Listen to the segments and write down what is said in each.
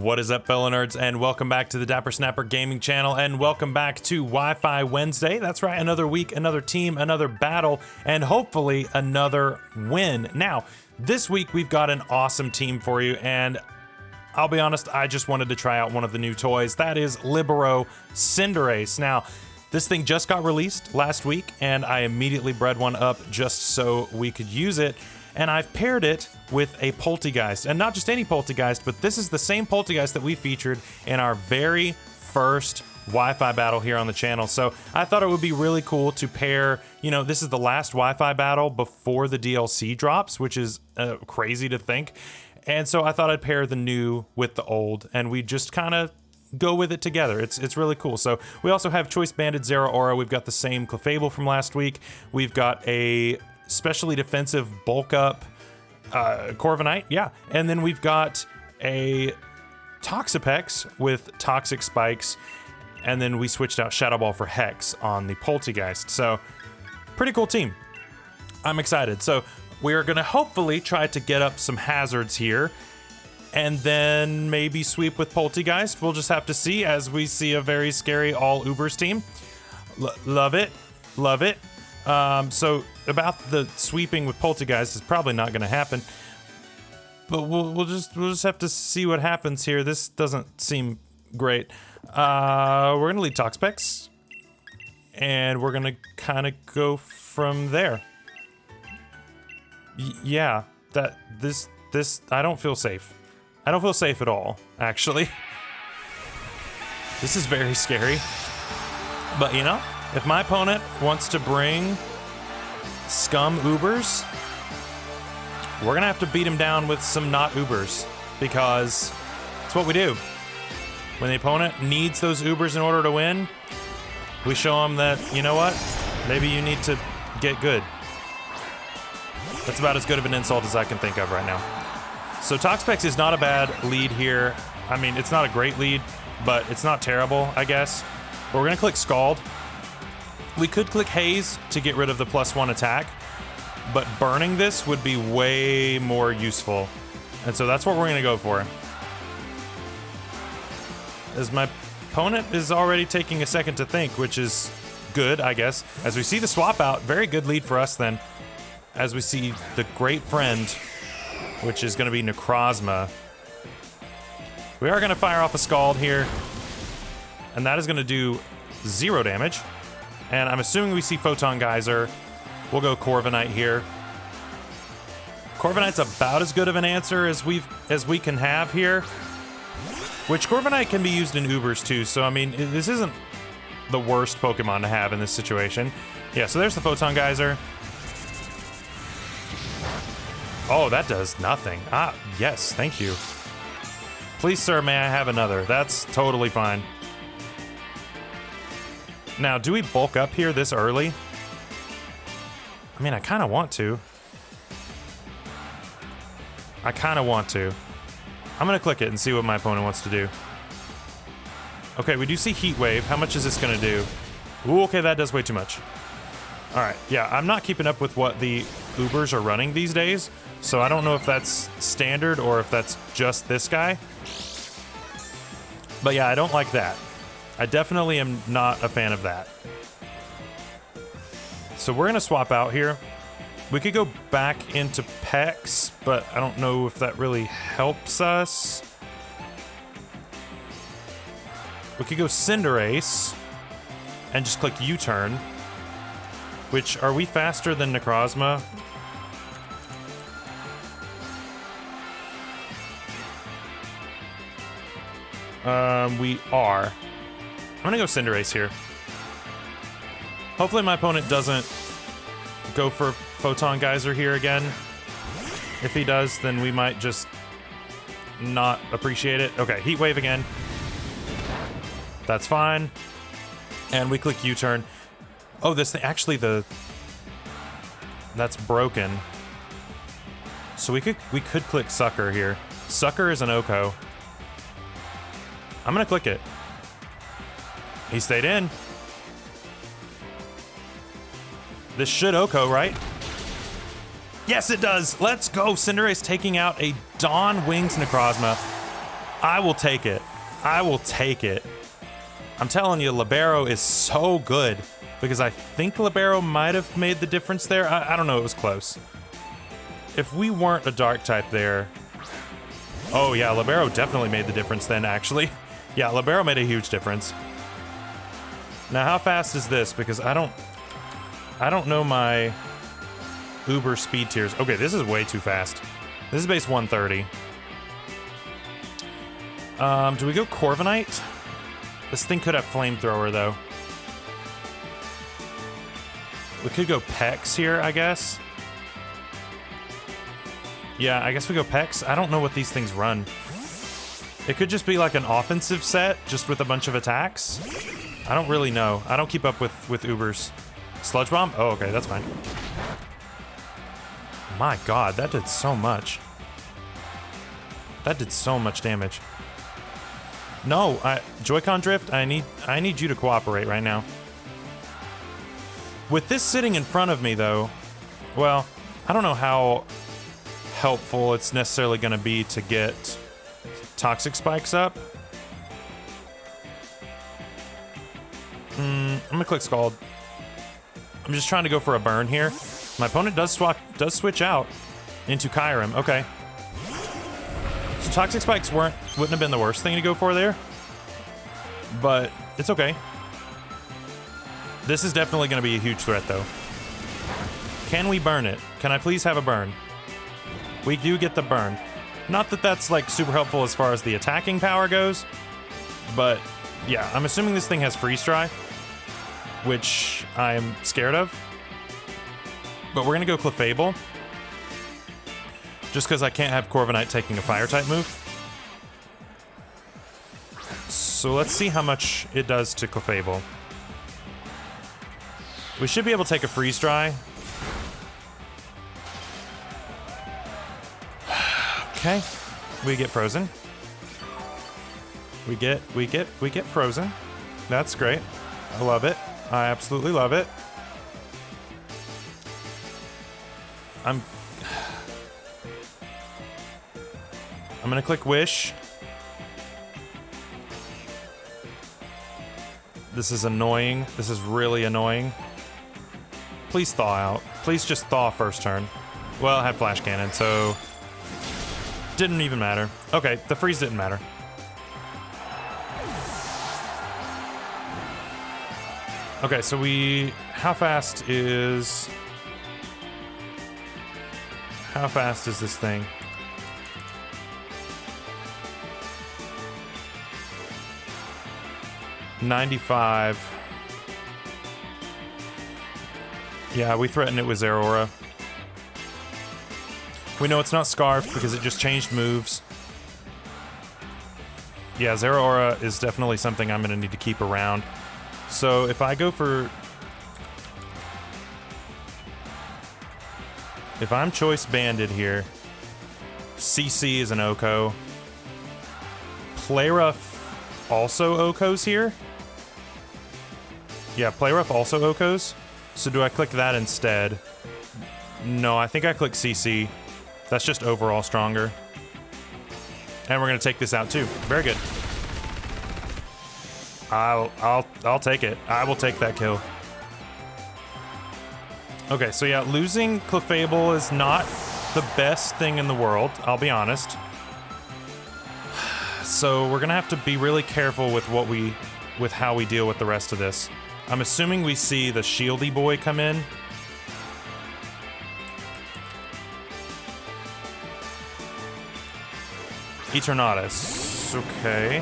What is up, fellow nerds, and welcome back to the Dapper Snapper Gaming Channel, and welcome back to Wi-Fi Wednesday. That's right, another week, another team, another battle, and hopefully another win. Now, this week we've got an awesome team for you, and I'll be honest, I just wanted to try out one of the new toys. That is Libero Cinderace. Now, this thing just got released last week, and I immediately bred one up just so we could use it. And I've paired it with a Polteageist, and not just any Polteageist, but this is the same Polteageist that we featured in our very first Wi-Fi battle here on the channel. So I thought it would be really cool to pair, this is the last Wi-Fi battle before the DLC drops, which is crazy to think. And so I thought I'd pair the new with the old, and we just kind of go with it together. It's really cool. So we also have Choice Banded Zeraora. We've got the same Clefable from last week. We've got a specially defensive bulk up Corviknight, yeah. And then we've got a Toxapex with Toxic Spikes, and then we switched out Shadow Ball for Hex on the Polteageist. So pretty cool team. I'm excited. So we are going to hopefully try to get up some hazards here and then maybe sweep with Polteageist. We'll just have to see as we see a very scary all Ubers team. Love it. Love it. So about the sweeping with Polteageist is probably not going to happen, but we'll just have to see what happens here. This doesn't seem great. We're going to lead Toxapex, and we're going to kind of go from there. Yeah, this I don't feel safe. I don't feel safe at all, actually. This is very scary, but if my opponent wants to bring scum Ubers, we're gonna have to beat him down with some not Ubers, because it's what we do. When the opponent needs those Ubers in order to win, we show them that, maybe you need to get good. That's about as good of an insult as I can think of right now. So Toxapex is not a bad lead here. I mean, it's not a great lead, but it's not terrible, I guess. But we're gonna click Scald. We could click Haze to get rid of the +1 attack, but burning this would be way more useful. And so that's what we're going to go for. As my opponent is already taking a second to think, which is good, I guess. As we see the swap out, very good lead for us then. As we see the great friend, which is going to be Necrozma. We are going to fire off a Scald here, and that is going to do 0 damage. And I'm assuming we see Photon Geyser. We'll go Corviknight here. Corviknight's about as good of an answer as we can have here. Which Corviknight can be used in Ubers too, so I mean, this isn't the worst Pokemon to have in this situation. Yeah, so there's the Photon Geyser. Oh, that does nothing. Ah, yes, thank you. Please, sir, may I have another? That's totally fine. Now, do we bulk up here this early? I mean, I kind of want to. I'm going to click it and see what my opponent wants to do. Okay, we do see Heat Wave. How much is this going to do? Ooh, okay, that does way too much. All right, yeah, I'm not keeping up with what the Ubers are running these days, so I don't know if that's standard or if that's just this guy. But yeah, I don't like that. I definitely am not a fan of that. So we're going to swap out here. We could go back into Pex, but I don't know if that really helps us. We could go Cinderace and just click U-turn. Which, are we faster than Necrozma? We are. I'm gonna go Cinderace here. Hopefully my opponent doesn't go for Photon Geyser here again. If he does, then we might just not appreciate it. Okay, Heat Wave again. That's fine. And we click U-turn. Oh, this thing, actually that's broken. So we could click Sucker here. Sucker is an Oko. I'm gonna click it. He stayed in. This should Oko, right? Yes, it does. Let's go. Cinderace taking out a Dawn Wings Necrozma. I will take it. I will take it. I'm telling you, Libero is so good because I think Libero might have made the difference there. I don't know. It was close. If we weren't a dark type there... Oh, yeah, Libero definitely made the difference then, actually. Yeah, Libero made a huge difference. Now, how fast is this? Because I don't know my Uber speed tiers. Okay, this is way too fast. This is base 130. Do we go Corviknight? This thing could have Flamethrower, though. We could go Pex here, I guess. Yeah, I guess we go Pex. I don't know what these things run. It could just be like an offensive set, just with a bunch of attacks. I don't really know. I don't keep up with Ubers. Sludge Bomb? Oh, okay, that's fine. My god, that did so much. That did so much damage. No, Joy-Con Drift, I need you to cooperate right now. With this sitting in front of me, though, well, I don't know how helpful it's necessarily going to be to get Toxic Spikes up. I'm going to click Scald. I'm just trying to go for a burn here. My opponent does switch out into Kyurem. Okay. So Toxic Spikes wouldn't have been the worst thing to go for there. But it's okay. This is definitely going to be a huge threat, though. Can we burn it? Can I please have a burn? We do get the burn. Not that that's, like, super helpful as far as the attacking power goes. But, yeah, I'm assuming this thing has Freeze Dry, which I'm scared of. But we're going to go Clefable. Just because I can't have Corviknight taking a Fire-type move. So let's see how much it does to Clefable. We should be able to take a Freeze Dry. Okay. We get Frozen. We get Frozen. That's great. I love it. I absolutely love it. I'm gonna click Wish. This is annoying. This is really annoying. Please thaw out. Please just thaw first turn. Well, I had Flash Cannon, so... Didn't even matter. Okay, the freeze didn't matter. Okay, so we... How fast is this thing? $95. Yeah, we threaten it with Zeraora. We know it's not Scarf because it just changed moves. Yeah, Zeraora is definitely something I'm going to need to keep around. So if I go for... If I'm Choice Banded here, CC is an Oko. Playrough also Okos here. Yeah, Playrough also Okos. So do I click that instead? No, I think I click CC. That's just overall stronger. And we're gonna take this out too. Very good. I'll take it. I will take that kill. Okay, so yeah, losing Clefable is not the best thing in the world, I'll be honest. So we're gonna have to be really careful with how we deal with the rest of this. I'm assuming we see the Shieldy boy come in. Eternatus. Okay.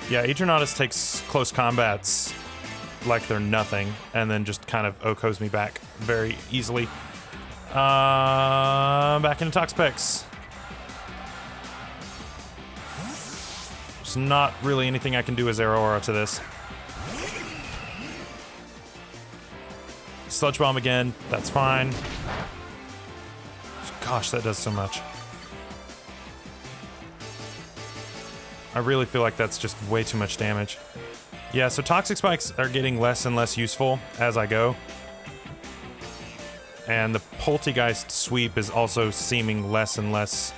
Yeah, Eternatus takes close combats like they're nothing, and then just kind of Okos me back very easily. Back into Toxpex. There's not really anything I can do as Zeraora to this. Sludge Bomb again, that's fine. Gosh, that does so much. I really feel like that's just way too much damage. Yeah, so Toxic Spikes are getting less and less useful as I go. And the Polteageist sweep is also seeming less and less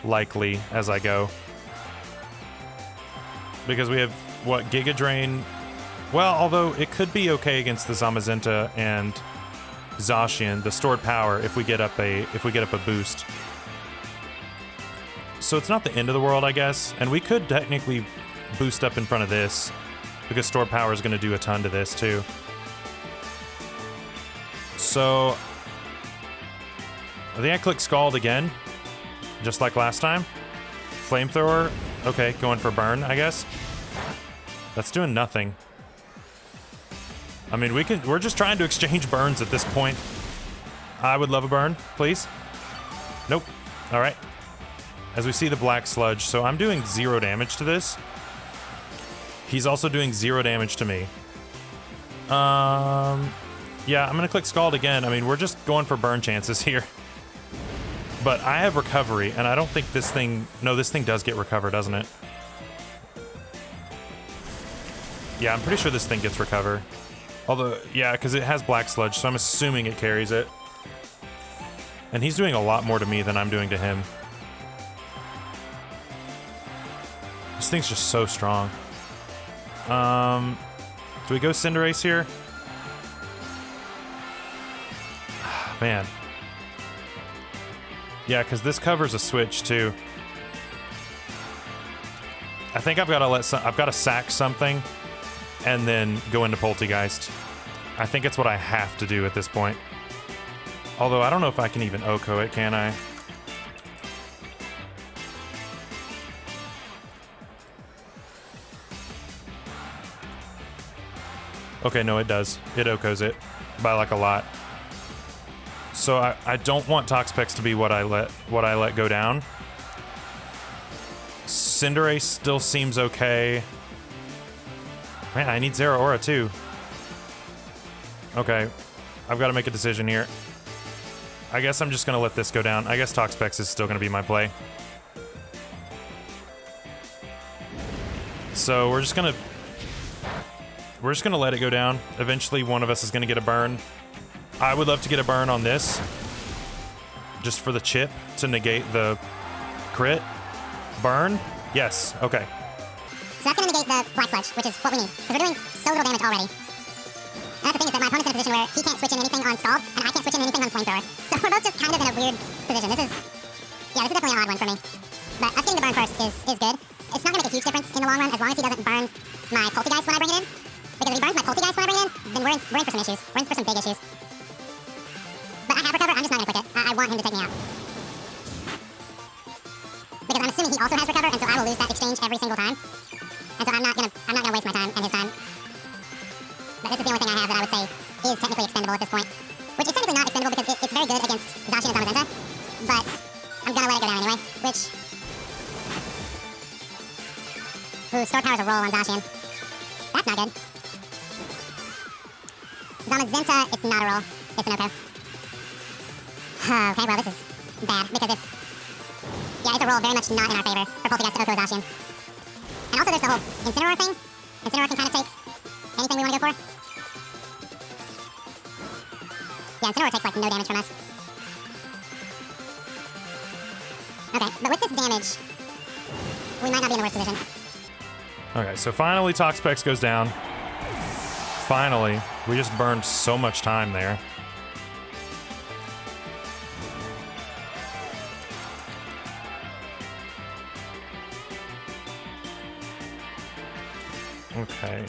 likely as I go. Because we have, what, Giga Drain? Well, although it could be okay against the Zamazenta and Zacian, the stored power, if we get up a boost. So it's not the end of the world, I guess. And we could technically boost up in front of this, because stored power is going to do a ton to this too. So I think I click Scald again, just like last time. Flamethrower, okay, going for burn, I guess. That's doing nothing. I mean, we're just trying to exchange burns at this point. I would love a burn, please. Nope. All right. As we see the black sludge, so I'm doing 0 damage to this. He's also doing 0 damage to me. Yeah, I'm gonna click Scald again. I mean, we're just going for burn chances here. But I have recovery, and I don't think this thing... No, this thing does get recovered, doesn't it? Yeah, I'm pretty sure this thing gets recover. Although, yeah, because it has black sludge, so I'm assuming it carries it. And he's doing a lot more to me than I'm doing to him. This thing's just so strong. Do we go Cinderace here? Man. Yeah, because this covers a switch too. I think I've got to sack something and then go into Polteageist. I think it's what I have to do at this point. Although I don't know if I can even Oko it, can I? Okay, no, it does. It Okos it by like a lot. So I don't want Toxapex to be what I let go down. Cinderace still seems okay. Man, I need Zeraora too. Okay, I've got to make a decision here. I guess I'm just gonna let this go down. I guess Toxapex is still gonna be my play. So we're just gonna let it go down. Eventually one of us is gonna get a burn. I would love to get a burn on this, just for the chip to negate the crit. Burn? Yes, okay. So that's going to negate the black sludge, which is what we need, because we're doing so little damage already. And that's the thing, is that my opponent's in a position where he can't switch in anything on Scald, and I can't switch in anything on Flamethrower. So we're both just kind of in a weird position. This is definitely an odd one for me. But us getting the burn first is good. It's not going to make a huge difference in the long run, as long as he doesn't burn my Polteageist when I bring it in. Because if he burns my Polteageist when I bring it in, then we're in for some issues. We're in for some big issues. But I have recover, I'm just not going to click it. I want him to take me out. Because I'm assuming he also has recover, and so I will lose that exchange every single time. And so I'm not gonna waste my time and his time. But this is the only thing I have that I would say is technically expendable at this point. Which is technically not expendable because it's very good against Zacian and Zamazenta. But I'm gonna let it go down anyway, which... Ooh, Store Power's a roll on Zacian. That's not good. Zamazenta, it's not a roll. It's an Oko. Okay, well this is bad, because if... Yeah, it's a roll very much not in our favor for Polteageist to Oko Zacian. And also there's the whole Incineroar thing. Incineroar can kind of take anything we want to go for. Yeah, Incineroar takes like no damage from us. Okay, but with this damage, we might not be in the worst position. Okay, so finally Toxapex goes down. Finally. We just burned so much time there. Okay.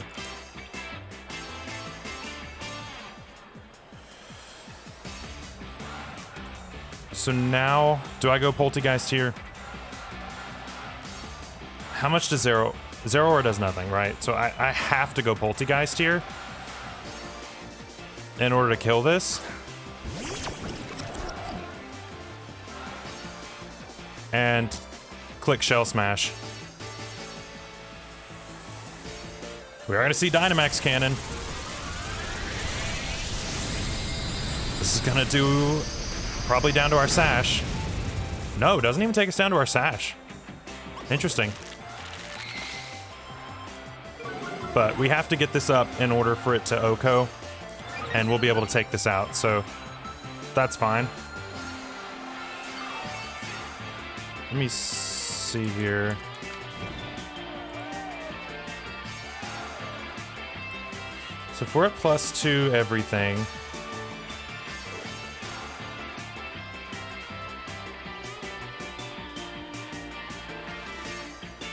So now, do I go Polteageist here? How much does Zeraora does nothing, right? So I have to go Polteageist here in order to kill this. And click Shell Smash. We are going to see Dynamax Cannon. This is going to do probably down to our Sash. No, it doesn't even take us down to our Sash. Interesting. But we have to get this up in order for it to Oko, and we'll be able to take this out, so that's fine. Let me see here. So if we're at +2 everything.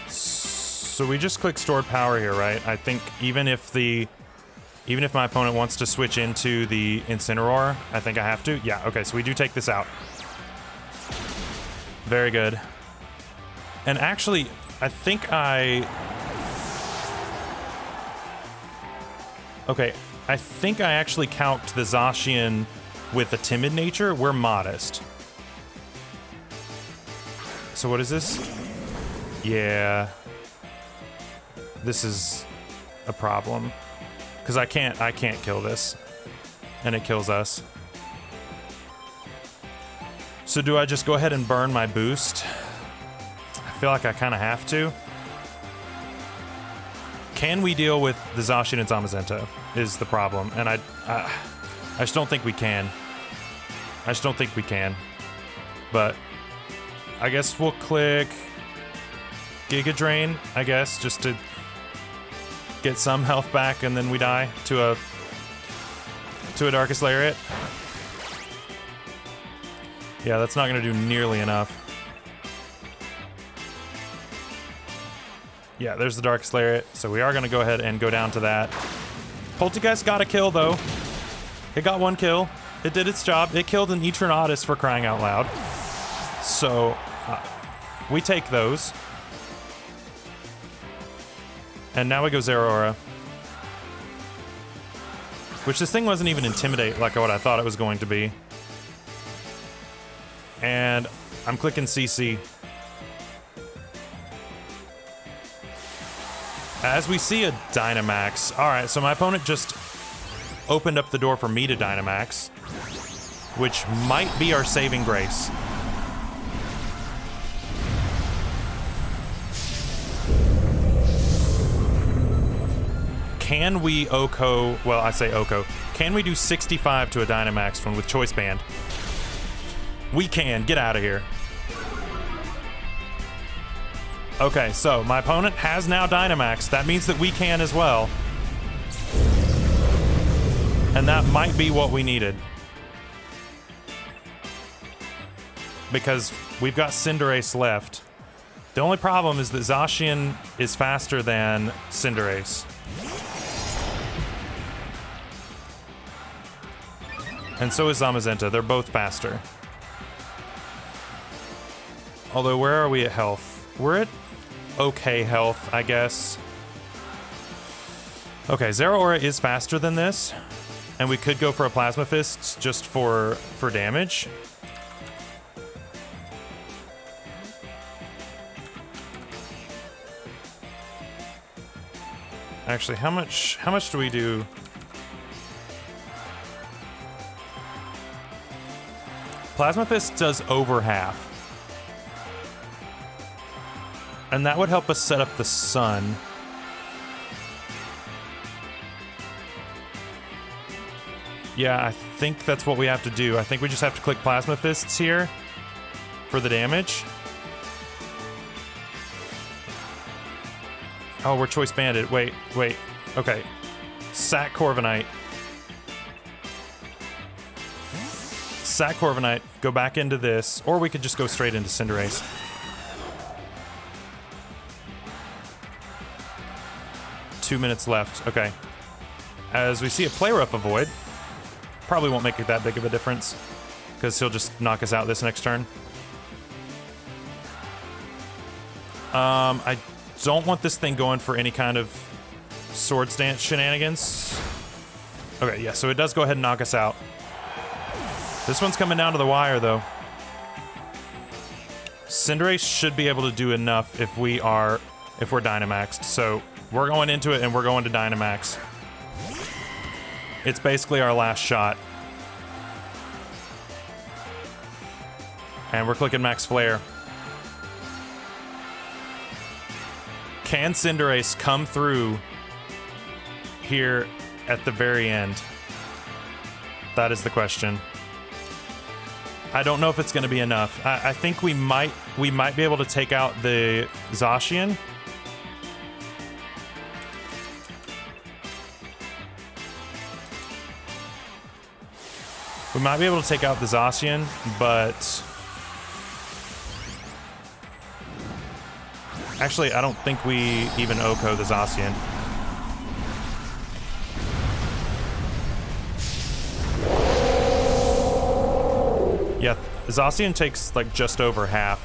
So we just click stored power here, right? I think even if my opponent wants to switch into the Incineroar, I think I have to. Yeah, okay, so we do take this out. Very good. And actually, I think okay, I think I actually calced the Zacian with a timid nature. We're modest. So what is this? Yeah. This is a problem. Because I can't kill this. And it kills us. So do I just go ahead and burn my boost? I feel like I kind of have to. Can we deal with the Zacian and Zamazenta is the problem. And I just don't think we can. I just don't think we can. But I guess we'll click Giga Drain, I guess, just to get some health back, and then we die to a Darkest Lariat. Yeah, that's not going to do nearly enough. Yeah, there's the Darkest Lariat, so we are going to go ahead and go down to that. Polteageist got a kill, though. It got one kill. It did its job. It killed an Eternatus, for crying out loud. So, we take those. And now we go Zeraora. Which this thing wasn't even Intimidate like what I thought it was going to be. And I'm clicking CC. As we see a Dynamax. Alright, so my opponent just opened up the door for me to Dynamax. Which might be our saving grace. Can we Oko, well, I say Oko. Can we do 65 to a Dynamax one with Choice Band? We can. Get out of here. Okay, so my opponent has now Dynamax. That means that we can as well. And that might be what we needed. Because we've got Cinderace left. The only problem is that Zacian is faster than Cinderace. And so is Zamazenta. They're both faster. Although, where are we at health? We're at okay health, I guess. Okay, Zeraora is faster than this. And we could go for a Plasma Fist just for damage. Actually, how much do we do? Plasma Fist does over half. And that would help us set up the sun. Yeah, I think that's what we have to do. I think we just have to click Plasma Fists here for the damage. Oh, we're Choice Banded. Wait. Okay. Sack Corviknight. Sack Corviknight, go back into this, or we could just go straight into Cinderace. Two minutes left. Okay. As we see a Play Rough Avoid, probably won't make it that big of a difference because he'll just knock us out this next turn. I don't want this thing going for any kind of Swords Dance shenanigans. Okay, yeah, so it does go ahead and knock us out. This one's coming down to the wire, though. Cinderace should be able to do enough if we're Dynamaxed. So we're going into it and we're going to Dynamax. It's basically our last shot. And we're clicking Max Flare. Can Cinderace come through here at the very end? That is the question. I don't know if it's going to be enough. I think we might be able to take out the Zacian. We might be able to take out the Zacian, but actually, I don't think we even Oko the Zacian. Yeah, Zacian takes like just over half.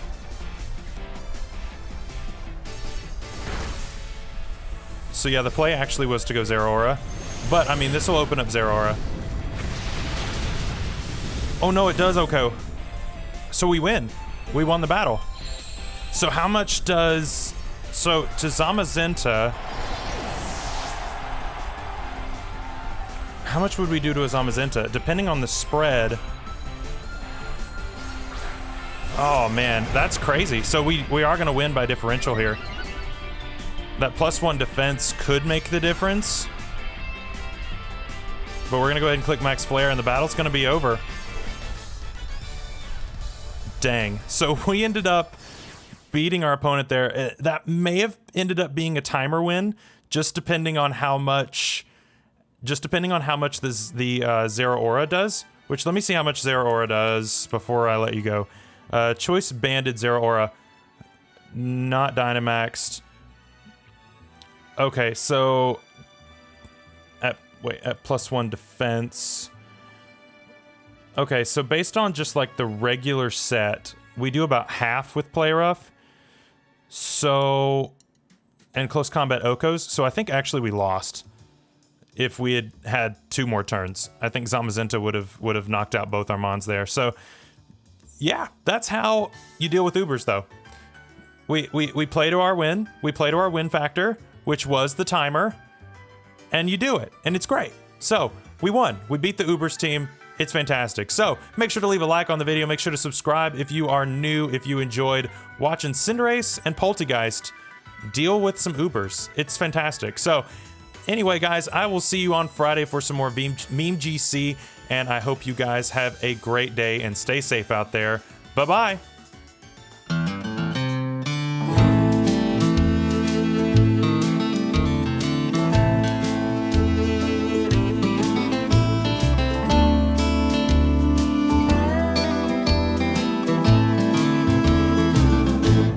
So yeah, the play actually was to go Zeraora, but I mean, this will open up Zeraora. Oh no, it does Oko. So we win. We won the battle. So how much does... So to Zamazenta... How much would we do to a Zamazenta? Depending on the spread... Oh man, that's crazy. So we are going to win by differential here. That +1 defense could make the difference. But we're going to go ahead and click Max Flare and the battle's going to be over. Dang. So we ended up beating our opponent there. That may have ended up being a timer win, just depending on how much the Zeraora does. Which, let me see how much Zeraora does before I let you go. Choice Banded Zeraora, not Dynamaxed. Okay, so at +1 defense. Okay, so based on just like the regular set, we do about half with Play Rough. So, and close combat Okos. So I think actually we lost. If we had had 2 more turns, I think Zamazenta would have knocked out both our Mons there. So yeah, that's how you deal with Ubers though. We play to our win. We play to our win factor, which was the timer, and you do it, and it's great. So we won. We beat the Ubers team. It's fantastic. So make sure to leave a like on the video. Make sure to subscribe if you are new, if you enjoyed watching Cinderace and Polteageist deal with some Ubers. It's fantastic. So anyway, guys, I will see you on Friday for some more Meme GC, and I hope you guys have a great day and stay safe out there. Bye-bye.